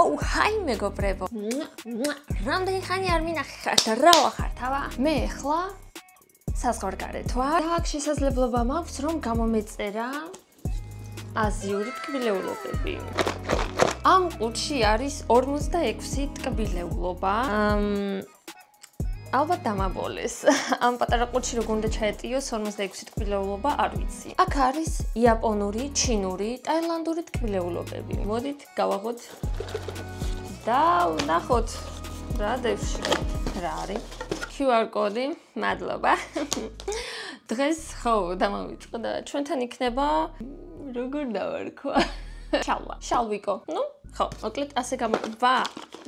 Oh, hi მეგობრებო. რამდენი ხანი არ მინახეთ და რა ვახართ, აბა? მე ახლა საზღვარგარეთ ვარ. და აქ შესაძლებლობა მაქვს რომ გამომეწერა აზიური ტკბილეულობები. ამ ყუთში არის 46 ტკბილეულობა. ალბათ დამაბოლეს. ამ პატარა ყუთში როგორ უნდა ჩაეტიოს 46 ტკბილეულობა, არ ვიცი. აქ არის იაპონური, ჩინური, ტაილანდური ტკბილეულობები. მოდით გავაღოთ და ვნახოთ რა დევში. რა არის? QR კოდი, მადლობა. დღეს ხო დამავიწყო და ჩვენთან იქნება როგორ დავარქვა? შალვიკო. ნუ, ხო, მოკლედ ასე გამოვა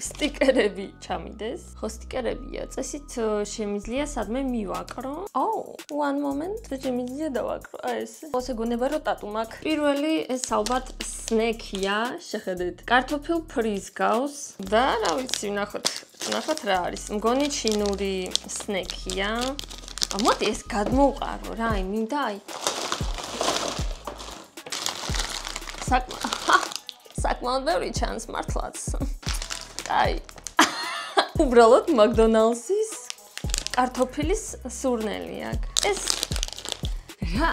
სტიკერები ჩამიდეს. ხო, სტიკერებია. წესით შემიძლია სადმე მივაკრო. One moment. შემიძლია დავაკრო ეს. ასე გონება რომ ტატუ მაქვს. პირველი ეს ალბათ სნეკია, შეხედეთ. კარტოფილ ფრიზ გავს და რა ვიცი, ვნახოთ რა არის. მგონი ჩინური სნეკია. მოდი ეს გადმოვყარო რა, მინდა აი. საკმაოდ ბევრი ჩანს მართლაც. აი. უბრალოდ მაკდონალდსის კარტოფილის სურნელი აქვს. ეს რა?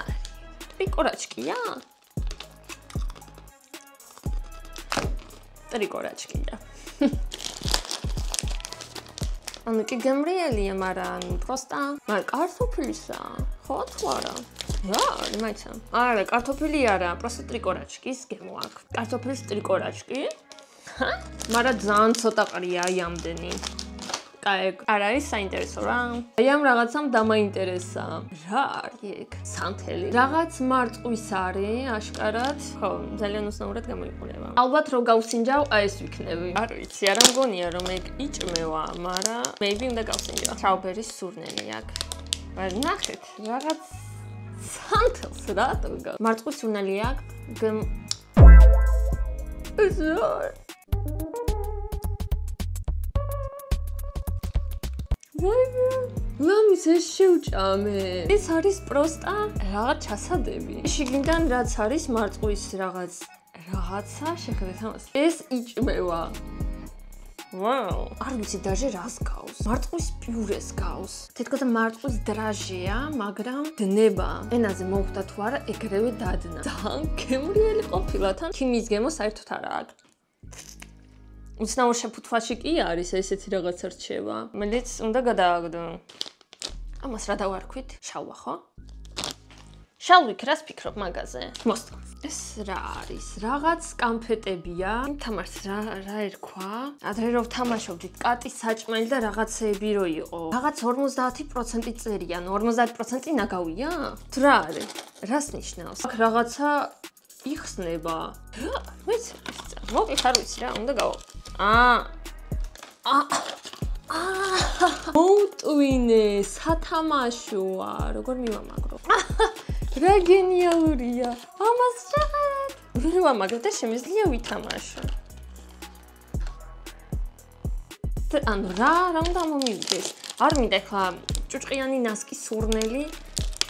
ტრიკორაჩკია? ტრიკორაჩკია. ანუ კი გემრიელია, მაგრამ პროსტა. მაგრამ კარტოფილისა, ხო თუ არა? რა, იმაიცა. არა, კარტოფილი არა, პროსტა ტრიკორაჩკის გემო აქვს. კარტოფილის ტრიკორაჩკი? მაგრამ ძალიან ცოტა ყრია აი ამდენი. არ არის საინტერესო რა. აი ამ რაღაცამ დამაინტერესა. რა არის ეგ? სანთელი. რაღაც მარწყვის არის, აშკარად. ხო, ძალიან უცნაურად გამოიყურება. ალბათ რო გავსინჯავ, აი ეს ვიქნები. არ ვიცი, არა მგონია რომ ეგ იჭმევა, მაგრამ maybe უნდა გავსინჯავ. ჩაუბერის სურნელი აქვს. მაგრამ ნახეთ, რაღაც სანთელს რატო გა? მარწყვის სურნელი აქვს. ეს რა? ლამის ეს შევჭამე. ეს არის პროსტა რაღაც ჩასადები. შიგნიდან რაც არის მარწყვის რაღაცა, შეხედეთ ამას. ეს იჭმევა. ვაუ, არ ვიცი დაჟე რას გავს. მარწყვის პიურეს გავს. თითქოს მარწყვის დრაჟეა, მაგრამ დნება. ენაზე მოხვდა თუ არა, ეგრევე დადნა. ძალიან გემრიელი ყოფილა თან. ქიმიის გემო საერთოდ არა აქვს. უცნაურ შეფუთვაში კი არის ესეთი რაღაცა რჩება. მედიც უნდა გადააგდო. ამას რა დავარქვით? შალვა, ხო? შალვიქ, რას ფიქრობ მაგაზე? მოსწო. ეს რა არის? რაღაც კამფეტებია. თამაშს რა ერქვა? ადრე რომ ვთამაშობდით, კატის საჭმელი და რაღაცეები რო იყო. რაღაც 50% წერიან, 50% ნაგავია? თუ რა არის? რას ნიშნავს? აქ რაღაცა იხსნება. ვიცი, მოკლედ არ ვიცი რა, უნდა გავა. მოვტვინე, სათამაშოა, როგორ მივამაგრო. რა გენიალურია. ამას რაღაც. ვერ ვამაგრებ და შემიძლია ვითამაშო. ანუ რა უნდა მომივიდეს? არ მინდა ახლა ჭუჭყიანი ნასკის სურნელი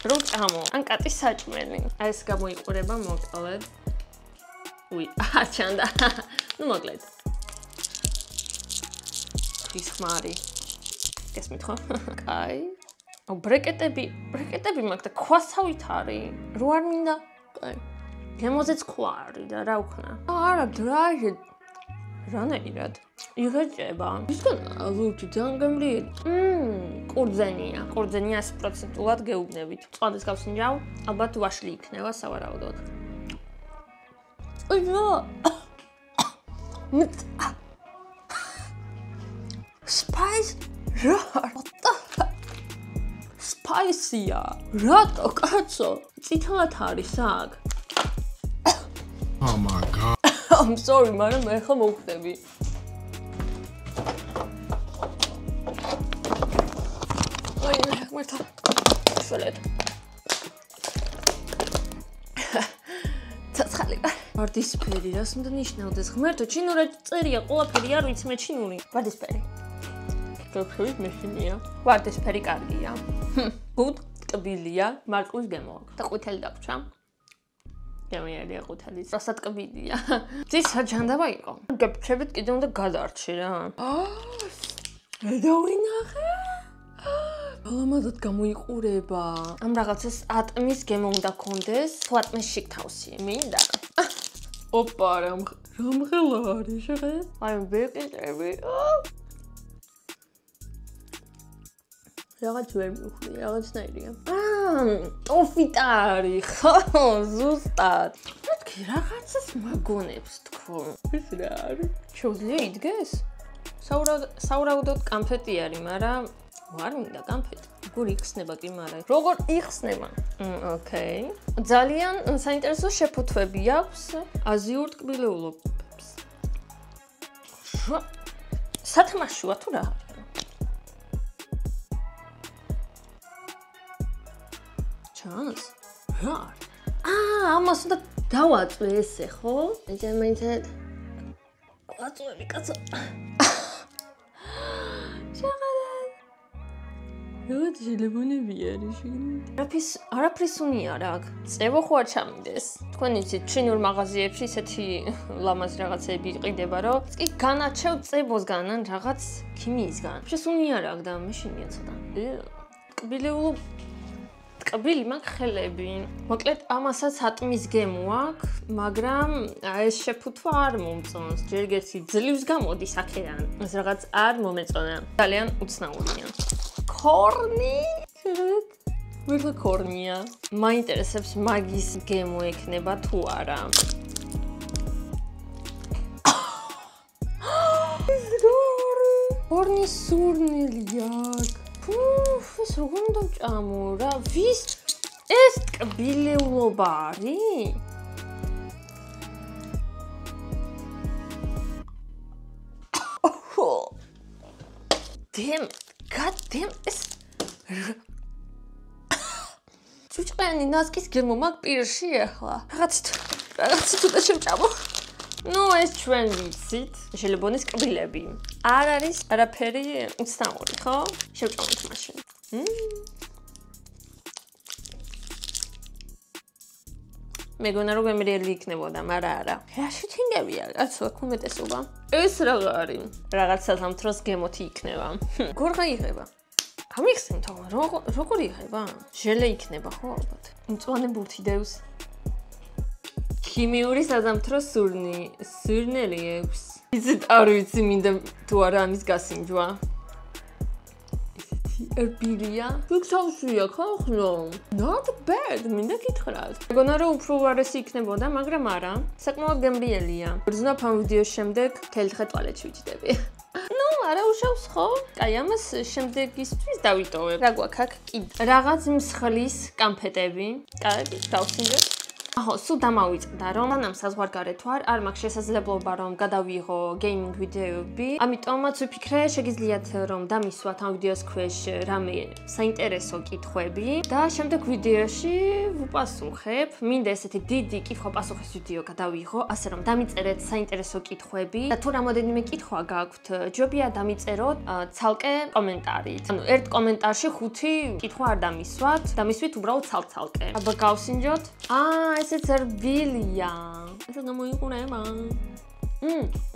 რო წამო. ან კატის საჭმელი. აი ეს გამოიყურება მოკლედ. ჩანდა. ნუ მოკლედ. ის ხმარი. გესმით ხო? კაი. ბრეკეტები მაქვს და ქვასავით არის. რო არ მინდა? კაი. გემოზეც ქვა არის და რა ვქნა? არა, დრაჟე. რანაირად? იღეჭება. ისგან ლურჯი ძალიან გემრიელი. ყურძენია. ყურძენია 100%-ულად გეუბნებით. წყალს გავსინჯავ, ალბათ ვაშლი იქნება სავარაუდოდ. Spice? Spicy-ა. რატო, კაცო? წითლად არის აქ. Oh my god. I'm sorry, მაგრამ მე ხომ მოვხდები. აი, მერტა. შველეთ. ცაცხალი. ვარდისფერი, რას უნდა ნიშნავდეს? ღმერთო, ჩინურად წერია, ყველაფერი არ ვიცი მე ჩინური. ვარდისფერი. გქრევით მეშინია. ვარდისფერი კარგია. გუდ ტკბილია, მარკუს გემო აქვს. და ყვითელი დაგვრჩა. გამიარია ყუთალის. რასატკბილია. ძის საჯანდაბა იყო. გეფრებით კიდე უნდა გადარჩი რა. დავინახე. ლამაზად გამოიყურება. ამ რაღაცას ატმის გემო უნდა კონდეს. თუ ატმის შიგთავსი მინდა. ოპა რამღელა არის შეხე? აი ბეკეტები. რაღაც ვერ მივხვდი, რაღაცნაირია. ტოფიტა არის, ხო, ზუსტად. მეთქი რაღაცას მაგონებს თქო. ეს რა არის? შეუძლია იდგეს? საურაუდოდ კამფეტი არის, მაგრამ არ მინდა კამფეტი. როგორ იხსნება კი, მაგრამ როგორ იხსნება? ოკეი. ძალიან საინტერესო შეფუთვები აქვს აზიურ ტკბილეულობებს. სათამაშოა თუ რა? ჩანს? რა? ამას უნდა დავაწვე ესე, ხო? მაინც ვაწვევი კაცო. რაღაც ჟელებონები არის შიგნით. არაფრის უნია რა აქ. წევო ხო არ ჩამინდეს. თქვენ იცით, ჩინურ მაღაზიებში ისეთი ლამაზი რაღაცები იყიდება, რომ კი განაჩევ წებოსგან ან რაღაც ქიმიისგან. შეს უნია რა აქ და მეშინია ცოტა. ტკბილეულო ტკბილი მაქვს ხელები. მოკლედ ამასაც ატმის გემო აქვს, მაგრამ ეს შეფუთვა არ მომწონს. ჯერ ერთი ძლივს გამოდის აქედან. ეს რაღაც არ მომეწონა. ძალიან უცნაურია. კორნი? მერლა კორნია. მაინტერესებს მაგის გემო ექნება თუ არა. კორნის სურნელია. ეს როგორ უნდა ვჭამო რა? ვის ეს ტკბილეულობა არის? God damn ეს ჩუჭყიანი ნასკის გემო მაგ პირში ახლა. რაღაც თუდა შევჭამო. ნუ ეს ჩვენ ვიცით, ჟელებონის კბილები. არ არის არაფერი უცნაური, ხო? შევჭამოთ მაშინ. მეგონა რომ გემრიელი იქნებოდა, მაგრამ არა. რაში თინგებია, კაცო, აქ უმეტესობა. ეს რაღა არის? რაღაც საზამთროს გემოთი იქნება. გორღა იღება. გამიხსენ თქო, როგორ იღება? ჟელე იქნება ხო ალბათ. მწვანე ბურთი დევს. ქიმიური საზამთროს სურნელი აქვს. იცით არ ვიცი მინდა თუ არა ამის გასინჯვა. ერბილია. ფიქსავშია ხო ხო? Not bad, მინდა გითხრათ. მეგონა რომ უფრო უარესი იქნებოდა, მაგრამ არა. საკმაოდ გემრიელია. ბრძნავ ამ ვიდეოს შემდეგ მთელი დღე ტუალეტში ვიჯდები. ნუ, არა უშავს ხო? აი ამას შემდეგისთვის დავიტოვებ. რა გვაქვს აქ? რაღაც მსხლის კამფეტები. კარგი, დავსინჯეთ. აჰო, სულ დამავიწყდა რომ მანამ საზღვარგარეთ ვარ, არ მაქვს შესაძლებლობა რომ გადავიღო გეიმინგ ვიდეოები. ამიტომაც ვიფიქრე, შეგიძლიათ რომ დამისვათ ამ ვიდეოს ქვეშ რამე საინტერესო კითხვები და შემდეგ ვიდეოში ვუპასუხებ. მინდა ესეთი დიდი კითხვა-პასუხის ვიდეო გადავიღო, ასე რომ დამიწერეთ საინტერესო კითხვები და თუ რამოდენიმე კითხვა გაქვთ, ჯობია დამიწეროთ ცალკე კომენტარით. ანუ ერთ კომენტარში 5 კითხვა არ დამისვათ, დამისვით უბრალოდ ცალკე. აბა გავსინჯოთ. ესეც რბილია. ესე გამოიყურება.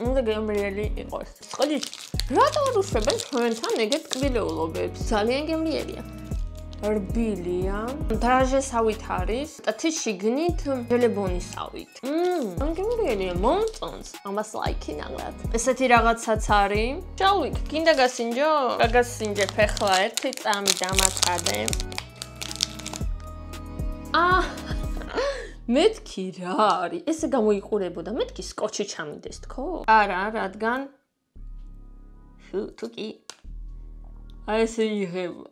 უნდა გემრიელი იყოს. სყიდით, რატო არ უშვებენ თქვენთან ეგეთ ტკბილეულობებს? ძალიან გემრიელია. რბილია. დრაჟესავით არის. ტათი შიგნით ჟელებონისავით. გემრიელია, მომწონს. ამას ლაიქი ნაკლად. ესეთი რაღაცაც არის. შალვით, გინდა გასინჯო? გაგასინჯებ ახლა ერთი წამი დამაწადე. მეთქი რა არის? ესე გამოიყურებოდა, მეთქი სკოჩი ჩამინდეს თქო? არა, რადგან თუკი აი ესე იღება.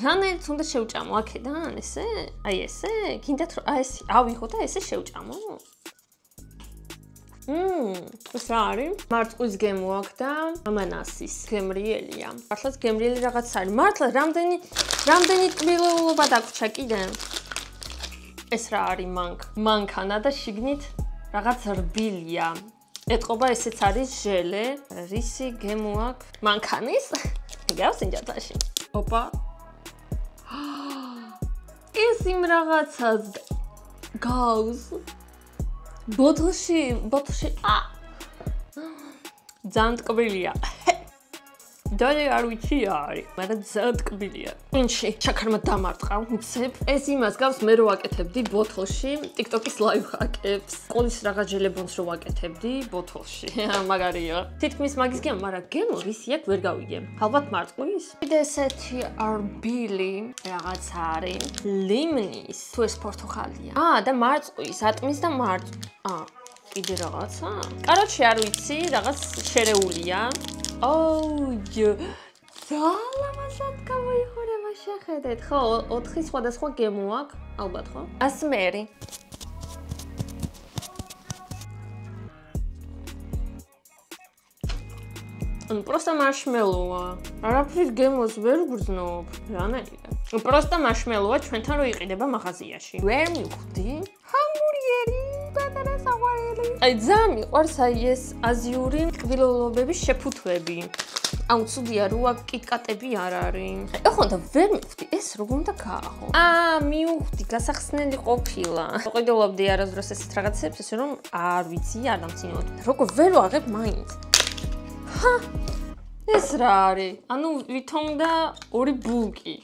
რანაირად უნდა შევჭამო აქედან ესე? აი ესე? გინდათ რომ აი ესე ავიღო და ესე შევჭამო? ეს არის? მარწყვის გემო აქვს და ამანასის გემრიელია. მართლაც გემრიელი რაღაც არის. მართლა რამდენი ტკბილეულობა დაგვრჩა კიდე? ეს რა არის მანქანა და შიგნით რაღაც რბილია. ეტყობა ესეც არის ჟელე. რისი გემო აქვს? მანქანის? გავსინჯოთ მაშინ. ოპა. ეს იმ რაღაცას გავს. ბოთლში ძალიან ტკბილია. დალე არ ვიცი არის, მაგრამ ძალიან ტკბილია. ინში, ჩაქარმა დამარტყა, მცებ. ეს იმას გავს მე რო ვაკეთებდი ბოთლში, TikTok-ის live hack-ებს. ყოლის რაღაც ჟელებონს რო ვაკეთებდი ბოთლში. მაგარია. თითქმის მაგის გემო, მაგრამ გემო ვისი აქ ვერ გავიგე. ალბათ მარწყვის. კიდე ესეთი არბილი რაღაც არის. ლიმნის, თუ ეს პორტოხალია. და მარწყვის, ატმის და კიდე რაღაცა. კაროჩე არ ვიცი, რაღაც შერეულია. ძალამაზად გამოიხურება შეხედეთ, ხო, 4 სხვადასხვა გემო აქვს, ალბათ ხო? ასმერი. Просто marshmallow-ა. არაფრის გემოს ვერ გრძნობ. რანაირად. Просто marshmallow-ა ჩვენთან რო იყიდება მაღაზიაში. ვერ მივხვდი? ჰამბურგერი, პატარა საყვარელი. ძალიან მიყვარს ეს აზიური ტკბილობების შეფუთვები. ცუდია რო აქ კიტკატები არ არის. ეხლა ვერ მივხვდი ეს როგორ უნდა გააღო. მივხვდი, გასახსნელი ყოფილა. ვყიდულობდი არასდროს ესეთ რაღაცებს, ესე რომ არ ვიცი, არ დამცინოთ. როგორ ვერ ვაღებ მაინც. ეს რა არის? ანუ ვითომ და ორი ბულკი.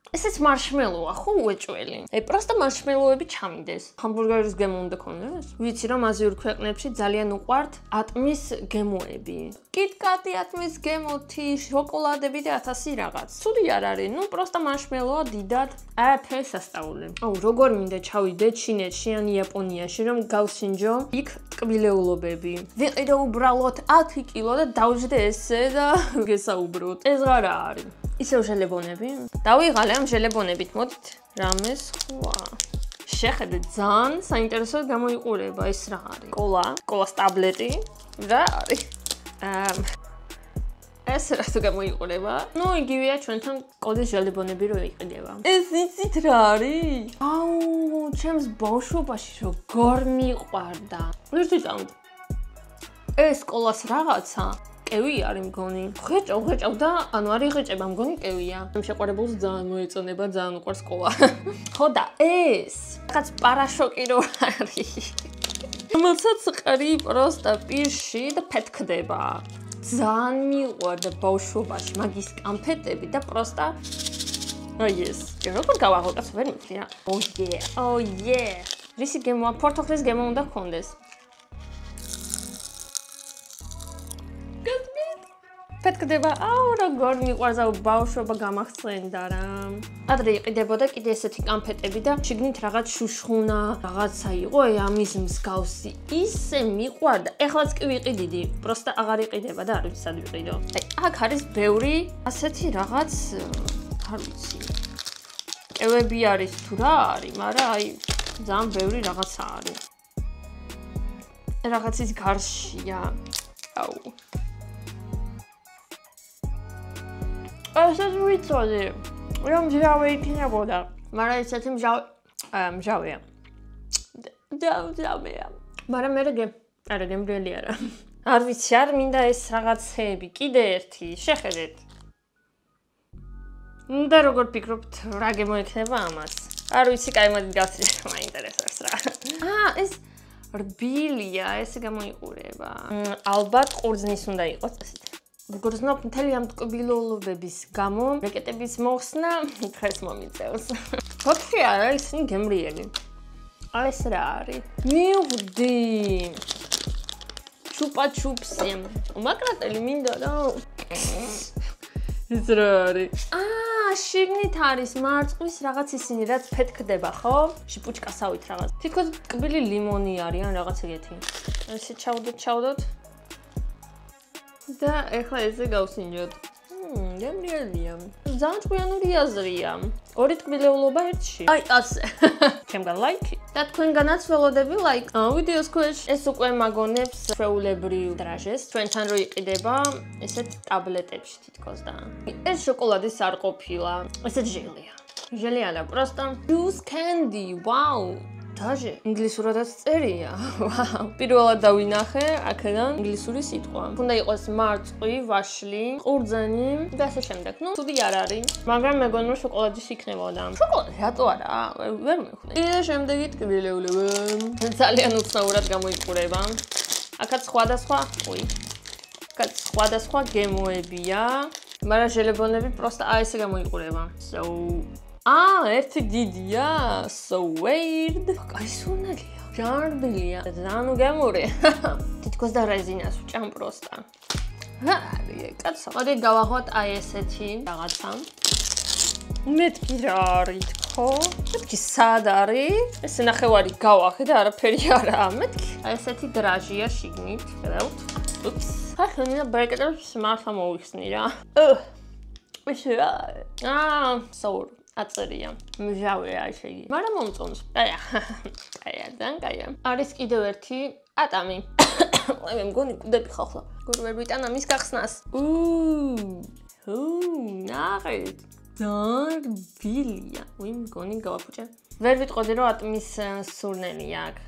ესეც მარშმელოა, ხო უეჭველი. პროსტა მარშმელოები ჩამიდეს. ჰამბურგერის გემო უნდა ქონდეს? ვიცი რომ აზიურ ქვეყნებში ძალიან უყვართ ატმის გემოები. კიტკატი ატმის გემოთი, შოკოლადები და 1000 რაღაც. ცუდი არ არის, პროსტა მარშმელოა დიდად. არაფერს ასწავლე. როგორ მინდა ჩავიდე ჩინეთში ან იაპონიაში რომ გავსინჯო იქ ტკბილეულობები. ვიყიდე უბრალოდ 10 კილო და დავждე ესე და გესაუბროთ. ეს რა არის? ისევ ჟელებონები? დავიღალე ამ ჟელებონებით, მოდით რამე სხვა. შეხედეთ, ძალიან საინტერესოდ გამოიყურება ეს რა არის? კოლას ტაბლეტი. რა არის? ეს რა თუ გამოიყურება? იგივეა ჩვენთან კოდის ჟელებონები რო იყიდება. ეს იცით რა არის? ჩემს ბავშვობაში როგორ მიყვარდა. ერთი წამით. ეს კოლას რაღაცა კევი არის მგონი. ღვეჭავ და ანუ არ იღეჭება მგონი კევია. ამ შეყვარებულს ძალიან მოეწონება, ძალიან უყვარს კოლა. ხო და ეს რაღაც პარაშოკი რო არის. რომელსაც ყრი პროსტა პირში და ფეთქდება. ძალიან მიყვარდა ბავშვობაში მაგის კამფეტები და პროსტა ეს. როგორ გავაღო კაცო ვერ მივხვდი რა. რისი გემოა? პორტოხლის გემო უნდა გქონდეს. ფეთქდება, როგორ მიყვარს ბავშვობა გამახსენდა რა. ადრე იყიდებოდა კიდე ესეთი კამფეტები და შიგნით რაღაც შუშხუნა, რაღაცა იყო, ამის მსგავსი. ისე მიყვარდა. ეხლაც კი ვიყიდიდი, პროსტა აღარ იყიდება და არ ვიცი სად ვიყიდო. აქ არის ბევრი ასეთი რაღაც, არ ვიცი. კევები არის თუ რა არის, მაგრამ ძალიან ბევრი რაღაცა არის. რაღაცის გარშია. ესეც ვიცოდი, რომ მჟავე იქნებოდა, მაგრამ ესეთი მჟავეა. მჟავეა. მაგრამ მე არა გემრიელი არა. არ ვიცი, არ მინდა ეს რაღაცები, კიდე ერთი, შეხედეთ. და როგორ ფიქრობთ, რა გემოიქნება ამას? არ ვიცი, კაი მოდით გავცილოთ, მაინტერესებს რა. ეს რბილია, ესე გამოიყურება. ალბათ ყურძნის უნდა იყოს ესეთი. გრძნობ მთელი ამ ტკბილობების გამო რეკეტების მოხსნა დღეს მომიწევს. ფოთი არა, ისინი გემრიელი. ეს რა არის? მივხვდი. ჩუპა-ჩუპსი. მაკრატელი მინდა რა. ეს რა არის? შიგნით არის მარწყვის რაღაც ისინი, რაც ფეთქდება, ხო? შიპუჭკასავით რაღაც. თითქოს ტკბილი ლიმონი არის ან რაღაც ეგეთი. ესე ჩავდოთ. და ეხლა ესე გავსინჯოთ. გემრიელია. ძალიან ჭკვიანური აზრია. ორი ტკბილეულობა ერთში. ასე. ჩემგან ლაიქი. და თქვენგანაც ველოდები ლაიქ. ვიდეოს ქვეშ ეს უკვე მაგონებს ჩვეულებრივ დრაჟეს. ჩვენთან რო იყიდება ესეთ ტაბლეტებში თითქოს და. ეს შოკოლადის არ ყოფილა. ესეთ ჟელია. ჟელი არა, პროსტა juice candy. ვაუ. დაჟე ინგლისურადაც წერია. ვაუ. პირველად დავინახე აქედან ინგლისური სიტყვა. უნდა იყოს მარწყვი, ვაშლი, ყურძენი და ასე შემდეგ. ნუ ცუდი არ არის, მაგრამ მეგონა რომ შოკოლადის იქნებოდა. შოკოლადი რატო არა? ვერ მეხუთე. და შემდეგი ტკბილეულება. ძალიან უცნაურად გამოიყურება. აქაც სხვადასხვა გემოებია, მაგრამ ჟელებონები პროსტა ესე გამოიყურება. So ერთი დიდია, so weird. კაი სუნელია. ჟარბილია, ზანუგემური. თითქოს და რეზინას ვჭამ პროსტა. ჰარი, კაცო. მოდი გავახვათ აი ესეთი რაღაცა. მეთქი რა არის თქო? მეთქი სად არის? ეს ნახევარი გავახე და არაფერი არაა. მეთქი აი ესეთი დრაჟია შიგნით. ხედავთ? უპს. ახლა მინდა ბრეკეტებს მართლა მოვიხსნი რა. ესე რა. სოურ. აწერია. მჟავე აი შეგი. მაგრამ მომწონს. აია. ძალიან კაია. არის კიდევ ერთი ატამი. მე მგონი კვდები ხახლა. გურ ვერ ვიტანა მის გახსნას. ნახეთ. დარბილია. ვინ მგონი გავაფუჭე. ვერ ვიტყოდი რომ ატმის სურნელი აქვს.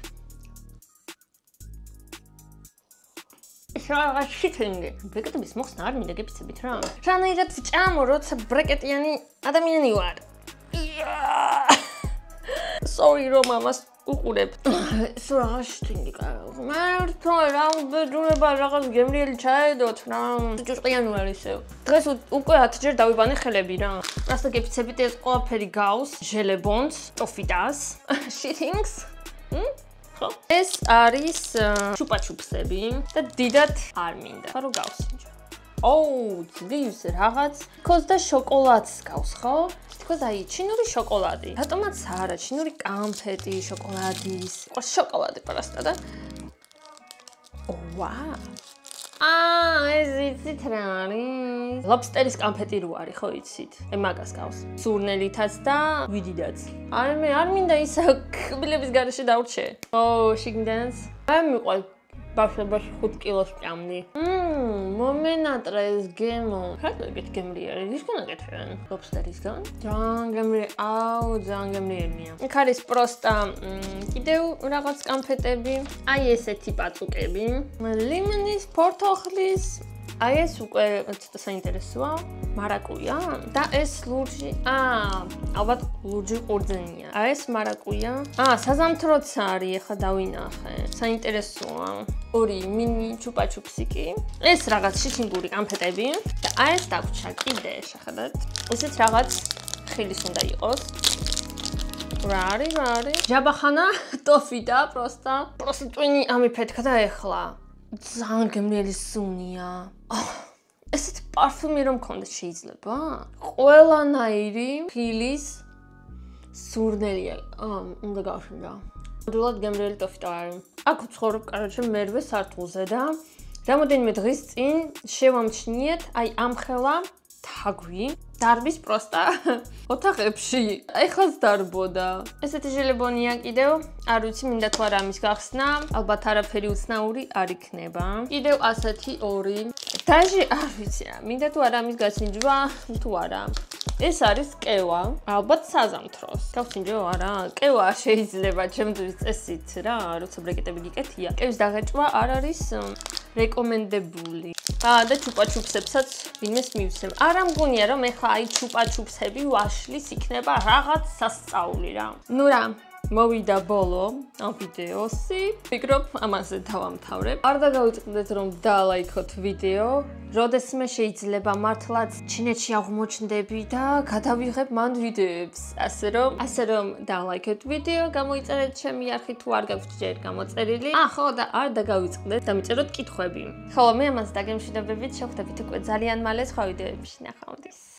შეგა შიტინგი. ბრეკეტების მოხსნა არ მინდა გეფიცებით რა. რანაირად ვჭამო, როცა ბრეკეტიანი ადამიანი ვარ. Sorry რომ ამას უყურებ. სულ რაღაც შიტინგი კარგ. მართლა რა უბედურება რაღაც გემრიელი ჩაედოთ რა. ჭუჭყიანი ვარ ისევ. დღეს უკვე 10 ჯერ დავიბანე ხელები რა. რასა გეფიცებით ეს ყველაფერი გავს, ჟელებონს, ტოფიტას, შიტინგს. ეს არის ჩუპაჩუპსები და დიდად არ მინდა. ხარო გავს. ძლივს რაღაც ქოს და შოკოლადს გავს, ხო? თქოს აი ჩინური შოკოლადი. რატომაც არა, ჩინური კამფეტი შოკოლადის. ყო შოკოლადი პროსტა და ვაუ. ეს იცით რა არის? ლობსტერის კამფეტი რო არის, ხო იცით? მაგას გავს. სურნელითაც და ვიდიდაც. არ მინდა ისა კბილების გარეშე დავრჩე. შიგნიდანაც. მიყვარს ბავშვობაში 5 კილოს ჭამდი. მომენატრა ეს გემო. რატო ეგეთ გემრიერი? ისგან აკეთებენ ლობსტერისგან? ძალიან გემრიერია. იქ არის პროსტა კიდევ რაღაც კამფეტები. აი ესეთი პაწუკები. ლიმონის, ფორთოხლის. აი ეს უკვე ცოტა საინტერესოა. მარაკუია და ეს ლურჯი. ალბათ ლურჯი ყურძენია. აი ეს მარაკუია. საზამთროც არის, ახლა დავინახე. საინტერესოა. ორი მინი ჩუპაჩუპსიკი. ეს რაღაც შიჩინგური კამფეტები და აი ეს დაგვრჩა კიდე, შეხედეთ. ესეც რაღაც ხილის უნდა იყოს. რა არის? ჯაბახანა ტოფიტა პროსტა. პროსტიტვინი ამიფეთქა და ეხლა ძალიან გემრიელი სუნია. ესეთი პარფუმი რომ მქონდეს შეიძლება? ყველანაირი ხილის სურნელია. უნდა გავშინდა. მოდულად გემრიელი ტოფიტა არის. აქ ვცხოვრობ კაროჩე მერვე სართულზე და რამოდენიმე დღის წინ შევამჩნიეთ აი ამხელა თაგვი დარბის პროსტა ოთახებში. ეხლაც დარბოდა. ესეთი ჟელებონია კიდევ. არ ვიცი მინდა თუ არა ამის გახსნა. ალბათ არაფერი უცნაური არ იქნება. კიდევ ასეთი ორი. დაჟე არ ვიცი რა. მინდა თუ არა ამის გაცინჯვა თუ არა. ეს არის კევა. ალბათ საზამთროს. გავცინჯო არა? კევა შეიძლება ჩემთვის წესით რა, როცა ბრეკეტები გიკეთია. კევის დაღეჭვა არ არის რეკომენდებული. და ჩუპაჩუპსებსაც ვინმეს მივცემ. არა მგონია რომ ეხლა აი ჩუპაჩუპსები ვაშლის იქნება რაღაც სასწაული რა. ნუ რა, მოვიდა ბოლო ამ ვიდეოსი. ვფიქრობ ამაზე დავამთავრებ. არ დაგავიწყდეთ რომ დალაიქოთ ვიდეო. როდესმე შეიძლება მართლაც ჩინეთში აღმოჩნდები და გადავიღებ მან ვიდეოებს. ასე რომ დალაიქეთ ვიდეო, გამოიწერეთ ჩემი არხი თუ არ გაქვთ ჯერ გამოწერილი. ხო და არ დაგავიწყდეთ, დამიწეროთ კითხვები. ხოლო მე ამას დაგემშვიდობებით, შევხვდებით უკვე ძალიან მალე სხვა ვიდეოებში. ნახვამდის.